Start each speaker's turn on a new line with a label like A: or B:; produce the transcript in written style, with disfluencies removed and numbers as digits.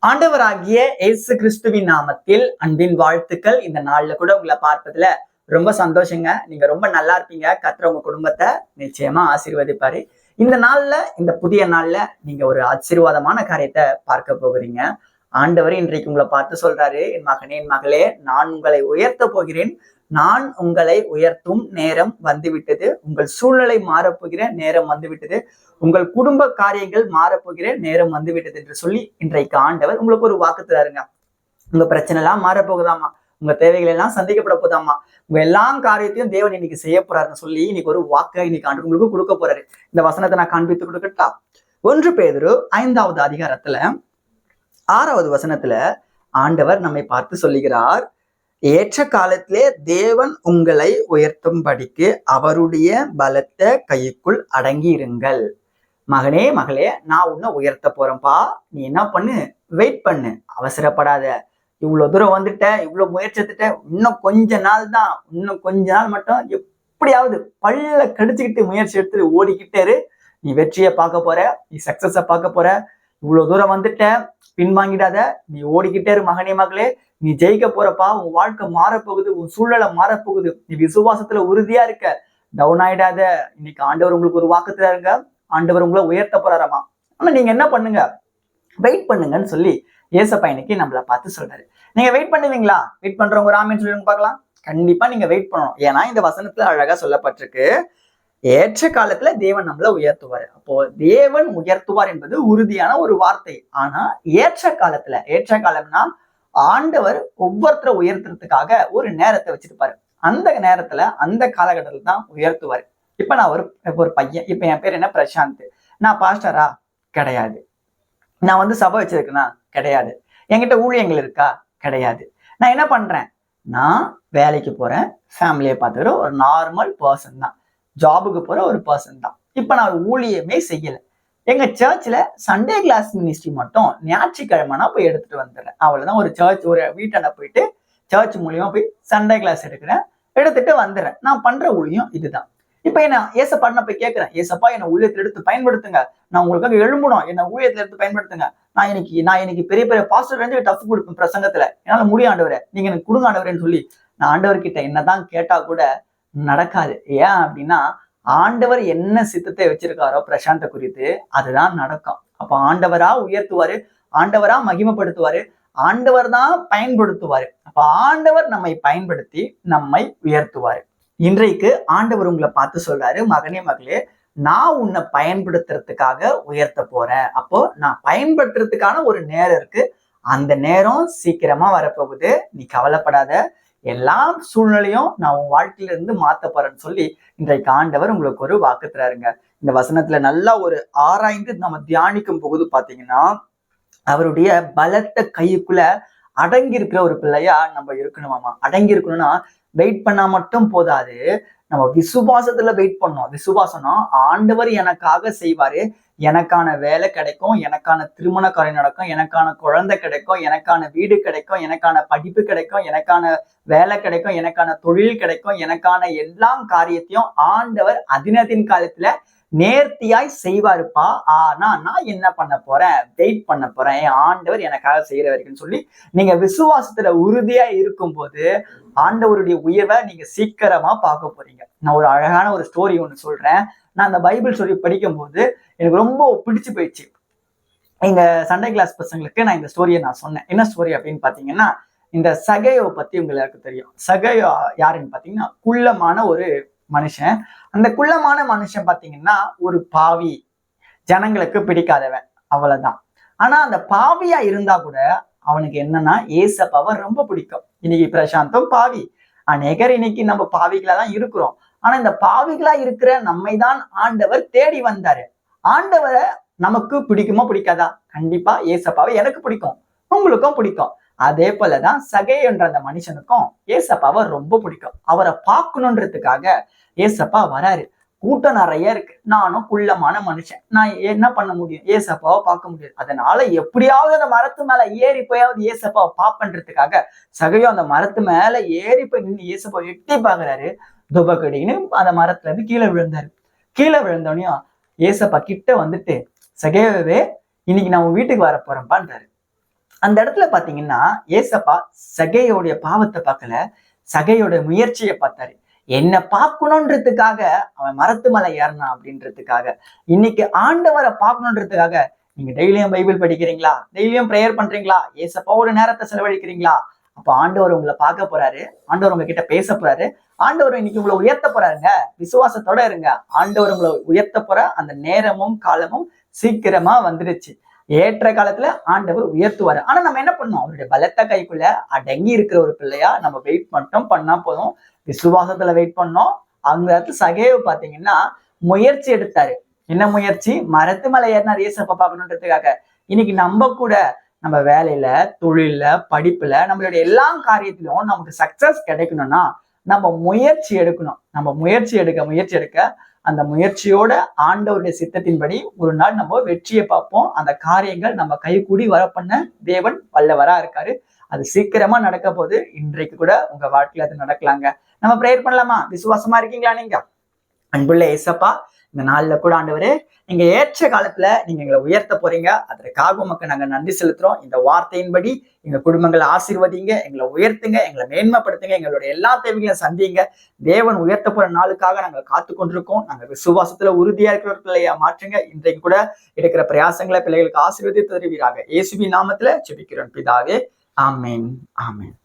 A: ஆண்டவராகிய இயேசு கிறிஸ்துவின் நாமத்தில் அன்பின் வாழ்த்துக்கள். இந்த நாள்ல கூட உங்களை பார்ப்பதுல ரொம்ப சந்தோஷங்க. நீங்க ரொம்ப நல்லா இருப்பீங்க. கர்த்தர் உங்க குடும்பத்தை நிச்சயமா ஆசீர்வதிப்பாரு. இந்த நாள்ல, இந்த புதிய நாள்ல நீங்க ஒரு ஆசீர்வாதமான காரியத்தை பார்க்க போகிறீங்க. ஆண்டவர் இன்றைக்கு உங்களை பார்த்து சொல்றாரு, என் மகனே, என் மகளே, நான் உங்களை உயர்த்த போகிறேன். நான் உங்களை உயர்த்தும் நேரம் வந்துவிட்டது. உங்கள் சூழ்நிலை மாறப்போகிற நேரம் வந்துவிட்டது. உங்கள் குடும்ப காரியங்கள் மாறப்போகிற நேரம் வந்துவிட்டது என்று சொல்லி இன்றைக்கு ஆண்டவர் உங்களுக்கு ஒரு வாக்கு தராருங்க. உங்க பிரச்சனை எல்லாம் மாறப்போகுதாமா, உங்க தேவைகள் எல்லாம் சந்திக்கப்பட போதாமா, உங்க எல்லா காரியத்தையும் தேவன் இன்னைக்கு செய்ய போறாருன்னு சொல்லி இன்னைக்கு ஒரு வாக்கை இன்னைக்கு ஆண்டு உங்களுக்கு கொடுக்க போறாரு. இந்த வசனத்தை நான் காண்பித்து கொடுக்கட்டா? 1 பேதுரு 5வது அதிகாரத்துல 6வது வசனத்துல ஆண்டவர் நம்மை பார்த்து சொல்லுகிறார், ஏற்ற காலத்திலே தேவன் உங்களை உயர்த்தும்படிக்கு அவருடைய பலத்த கைக்குள் அடங்கி இருங்கள். மகனே, மகளே, நான் உன்னை உயர்த்த போறேன்ப்பா. நீ என்ன பண்ணு? வெயிட் பண்ணு, அவசரப்படாத. இவ்வளவு தூரம் வந்துட்ட, இவ்வளவு முயற்சி எடுத்துட்ட, இன்னும் கொஞ்ச நாள் தான், இன்னும் கொஞ்ச நாள் மட்டும் எப்படியாவது பல்ல கடிச்சுக்கிட்டு முயற்சி எடுத்துட்டு ஓடிக்கிட்டே இரு. நீ வெற்றியை பார்க்க போற, நீ சக்சஸ பார்க்க போற. இவ்வளவு தூரம் வந்துட்ட, பின்வாங்கிடாத, நீ ஓடிக்கிட்டே இரு மகனே, மகளே. நீ ஜெயிக்க போறப்பா. உன் வாழ்க்கை மாறப்போகுது, உன் சூழ்நிலை மாறப்போகுது. நீ விசுவாசத்துல உறுதியா இருக்க, டவுன் ஆயிடாத. இன்னைக்கு ஆண்டவர் உங்களுக்கு ஒரு வாக்கு தராருங்க. ஆண்டவர் உங்களை உயர்த்த போறாராமா. ஆனா நீங்க என்ன பண்ணுங்க? வெயிட் பண்ணுங்கன்னு சொல்லி ஏசப்பா இன்னைக்கு நம்மள பார்த்து சொல்றாரு. நீங்க வெயிட் பண்ணுவீங்களா? வெயிட் பண்றவங்க ஒரு ஆமேன்னு சொல்லுங்க பார்க்கலாம். கண்டிப்பா நீங்க வெயிட் பண்ணணும். ஏன்னா இந்த வசனத்துல அழகா சொல்லப்பட்டிருக்கு, ஏற்ற காலத்துல தேவன் நம்மள உயர்த்துவார். அப்போ தேவன் உயர்த்துவார் என்பது உறுதியான ஒரு வார்த்தை. ஆனா ஏற்ற காலத்துல, ஏற்ற காலம்னா ஆண்டவர் ஒவ்வொருத்தரை உயர்த்துறதுக்காக ஒரு நேரத்தை வச்சிருப்பாரு. அந்த நேரத்துல, அந்த காலகட்டத்துல தான் உயர்த்துவாரு. இப்ப நான் ஒரு பையன். இப்ப என் பேர் என்ன? பிரசாந்த். நான் பாஸ்டரா? கிடையாது. நான் சபை வச்சிருக்கேனா? கிடையாது. என்கிட்ட ஊழியங்கள் இருக்கா? கிடையாது. நான் என்ன பண்றேன்? நான் வேலைக்கு போறேன், ஃபேமிலியை பார்த்துக்கிற ஒரு நார்மல் பர்சன் தான், ஜாபுக்கு போற ஒரு பர்சன் தான். இப்ப நான் ஊழியமே செய்யல. எங்க சர்ச்ல சண்டே கிளாஸ் மினிஸ்ட்ரி மட்டும் ஞாயிற்றுக்கிழமைனா போய் எடுத்துட்டு வந்துடுறேன். அவ்வளவுதான். ஒரு சர்ச், ஒரு வீட்டாண்ட போயிட்டு சர்ச் மூலியமா போய் சண்டே கிளாஸ் எடுத்துட்டு வந்துடுறேன். நான் பண்ற ஊழியம் இதுதான். இப்ப என்ன ஏசப்பா போய் கேட்கிறேன், ஏசப்பா என்ன ஊழியத்தில் எடுத்து பயன்படுத்துங்க, நான் உங்களுக்காக எழும்பணும், என்ன ஊழியத்துல எடுத்து பயன்படுத்துங்க. நான் இன்னைக்கு பெரிய பெரிய பாஸ்டர் டஃப் கொடுப்பேன் பிரசங்கத்துல, என்னால முடியும் ஆண்டவரே, நீங்க எனக்கு கொடுங்க ஆண்டவரேன்னு சொல்லி நான் ஆண்டவர்கிட்ட என்னதான் கேட்டா கூட நடக்காது. ஏன் அப்படின்னா, ஆண்டவர் என்ன சித்தத்தை வச்சிருக்காரோ பிரசாந்த குறித்து அதுதான் நடக்கும். அப்ப ஆண்டவரா உயர்த்துவாரு, ஆண்டவரா மகிமைப்படுத்துவாரு, ஆண்டவர் தான் பயன்படுத்துவாரு. அப்ப ஆண்டவர் நம்மை பயன்படுத்தி நம்மை உயர்த்துவாரு. இன்றைக்கு ஆண்டவர் உங்களை பார்த்து சொல்றாரு, மகனே, மகளே, நான் உன்னை பயன்படுத்துறதுக்காக உயர்த்த போறேன். அப்போ நான் பயன்படுத்துறதுக்கான ஒரு நேரம் இருக்கு. அந்த நேரம் சீக்கிரமா வரப்போகுது. நீ கவலைப்படாத. எல்லா சூழ்நிலையும் நான் உன் வாழ்க்கையில இருந்து மாத்த போறேன்னு சொல்லி இன்றைக்கு ஆண்டவர் உங்களுக்கு ஒரு வாக்கு தராருங்க. இந்த வசனத்துல நல்லா ஒரு ஆராய்ந்து நம்ம தியானிக்கும் போது பாத்தீங்கன்னா, அவருடைய பலத்த கைக்குள்ள அடங்கி இருக்கிற ஒரு பிள்ளையா நம்ம இருக்கணுமாமா. அடங்கி இருக்கணும்னா வெயிட் பண்ணா மட்டும் போதாது, நம்ம விசுவாசத்துல வெயிட் பண்ணோம். விசுவாசம்னா ஆண்டவர் எனக்காக செய்வாரு, எனக்கான வேலை கிடைக்கும், எனக்கான திருமண காரியம் நடக்கும், எனக்கான குழந்தை கிடைக்கும், எனக்கான வீடு கிடைக்கும், எனக்கான படிப்பு கிடைக்கும், எனக்கான வேலை கிடைக்கும், எனக்கான தொழில் கிடைக்கும், எனக்கான எல்லா காரியத்தையும் ஆண்டவர் அதினத்தின் காலத்துல நேர்த்தியாய் செய்வாருப்பா. ஆனா நான் என்ன பண்ண போறேன்? வெயிட் பண்ண போறேன், ஆண்டவர் எனக்காக செய்யற வரைக்கும் சொல்லி நீங்க விசுவாசத்துல உறுதியா இருக்கும் போது ஆண்டவருடைய உயர்வை நீங்க சீக்கிரமா பார்க்க போறீங்க. நான் ஒரு அழகான ஒரு ஸ்டோரி ஒண்ணு சொல்றேன். நான் அந்த பைபிள் ஸ்டோரி படிக்கும் போது எனக்கு ரொம்ப பிடிச்சு போயிடுச்சு. எங்க சண்டே கிளாஸ் பசங்களுக்கு நான் இந்த ஸ்டோரியை நான் சொன்னேன். என்ன ஸ்டோரி அப்படின்னு பாத்தீங்கன்னா, இந்த சகையோ பத்தி உங்களுக்கு தெரியும். சகையோ யாருன்னு பாத்தீங்கன்னா, குள்ளமான ஒரு மனுஷன். அந்த குள்ளமான மனுஷன் பாத்தீங்கன்னா ஒரு பாவி, ஜனங்களுக்கு பிடிக்காதவன், அவ்வளவுதான். ஆனா அந்த பாவியா இருந்தா கூட அவனுக்கு என்னன்னா ஏசப்பாவை ரொம்ப பிடிக்கும். இன்னைக்கு பிரசாந்தும் பாவி, அநேகர் இன்னைக்கு நம்ம பாவிகளா தான் இருக்கிறோம். ஆனா இந்த பாவிகளா இருக்கிற நம்மை தான் ஆண்டவர் தேடி வந்தாரு. ஆண்டவரை நமக்கு பிடிக்குமா பிடிக்காதா? கண்டிப்பா ஏசப்பாவை எனக்கு பிடிக்கும், உங்களுக்கும் பிடிக்கும். அதே போலதான் சகேயன்ற அந்த மனுஷனுக்கும் ஏசப்பாவை ரொம்ப பிடிக்கும். அவரை பார்க்கணுன்றதுக்காக ஏசப்பா வராரு. கூட்டம் நிறைய இருக்கு, நானும் குள்ளமான மனுஷன், நான் என்ன பண்ண முடியும்? ஏசப்பாவை பார்க்க முடியாது. அதனால எப்படியாவது அந்த மரத்து மேல ஏறி போயாவது ஏசப்பாவை பார்ப்பன்றதுக்காக சகையோ அந்த மரத்து மேல ஏறி போய் நின்று ஏசப்பாவை எட்டி பாக்குறாரு. துபக்கடின்னு அந்த மரத்துல இருந்து கீழே விழுந்தாரு. கீழே அந்த இடத்துல பாத்தீங்கன்னா ஏசப்பா சகையோடைய பாவத்தை பார்க்கல, சகையோட முயற்சியை பார்த்தாரு. என்ன பார்க்கணுன்றதுக்காக அவன் மரத்து மலை ஏறினான் அப்படின்றதுக்காக. இன்னைக்கு ஆண்டவரை பார்க்கணுன்றதுக்காக நீங்க டெய்லியும் பைபிள் படிக்கிறீங்களா? டெய்லியும் ப்ரேயர் பண்றீங்களா? ஏசப்பாவோட நேரத்தை செலவழிக்கிறீங்களா? அப்ப ஆண்டவர் உங்களை பார்க்க போறாரு. ஆண்டவர் உங்ககிட்ட பேச போறாரு. ஆண்டவர் இன்னைக்கு உங்களை உயர்த்த போறாருங்க. விசுவாசத்தோட இருங்க. ஆண்டவர் உங்களை உயர்த்த போற அந்த நேரமும் காலமும் சீக்கிரமா வந்துடுச்சு. ஏற்ற காலத்துல ஆண்டவர் உயர்த்துவாரு. ஆனா நம்ம என்ன பண்ணோம்? அவருடைய பலத்த கைக்குள்ள அடங்கி இருக்கிற ஒரு பிள்ளையா நம்ம வெயிட் மட்டும் பண்ணா போதும். விசுவாசத்துல வெயிட் பண்ணோம். அந்த இடத்துல சகேவு பாத்தீங்கன்னா முயற்சி எடுத்தாரு. என்ன முயற்சி? மரத்து மலை ஏறினார் ஏசப்பா பார்க்கணுன்றதுக்காக. இன்னைக்கு நம்ம கூட நம்ம வேலையில, தொழில்ல, படிப்புல, நம்மளுடைய எல்லா காரியத்திலும் நமக்கு சக்சஸ் கிடைக்கணும்னா நம்ம முயற்சி எடுக்கணும். நம்ம முயற்சி எடுக்க அந்த முயற்சியோட ஆண்டவருடைய சித்தத்தின்படி ஒரு நாள் நம்ம வெற்றியை பார்ப்போம். அந்த காரியங்கள் நம்ம கைகூடி வர பண்ண தேவன் வல்லவரா இருக்காரு. அது சீக்கிரமா நடக்க போது. இன்றைக்கு கூட உங்க வாழ்க்கையில அது நடக்கலாங்க. நம்ம ப்ரேயர் பண்ணலாமா? விசுவாசமா இருக்கீங்களா நீங்க? அன்புள்ள ஏசப்பா, இந்த நாள்ல கூட ஆண்டவரே, நீங்க ஏற்ற காலத்துல நீங்க எங்களை உயர்த்த போறீங்க. அதற்காக உமக்கு நாங்க நன்றி செலுத்துறோம். இந்த வார்த்தையின்படி எங்க குடும்பங்களை ஆசீர்வதிங்க, எங்களை உயர்த்துங்க, எங்களை மேன்மைப்படுத்துங்க, எங்களுடைய எல்லா தேவைகளையும் சந்திங்க. தேவன் உயர்த்த போற நாளுக்காக நாங்கள் காத்து கொண்டிருக்கோம். நாங்க விசுவாசத்துல உறுதியா இருக்கிற பிள்ளையா மாற்றுங்க. இன்றைக்கு கூட எடுக்கிற பிரயாசங்களை பிள்ளைகளுக்கு ஆசீர்வதித்து தருவீராக. இயேசுவின் நாமத்துல ஜெபிக்கிறோம் பிதாவே. ஆமென். ஆமென்.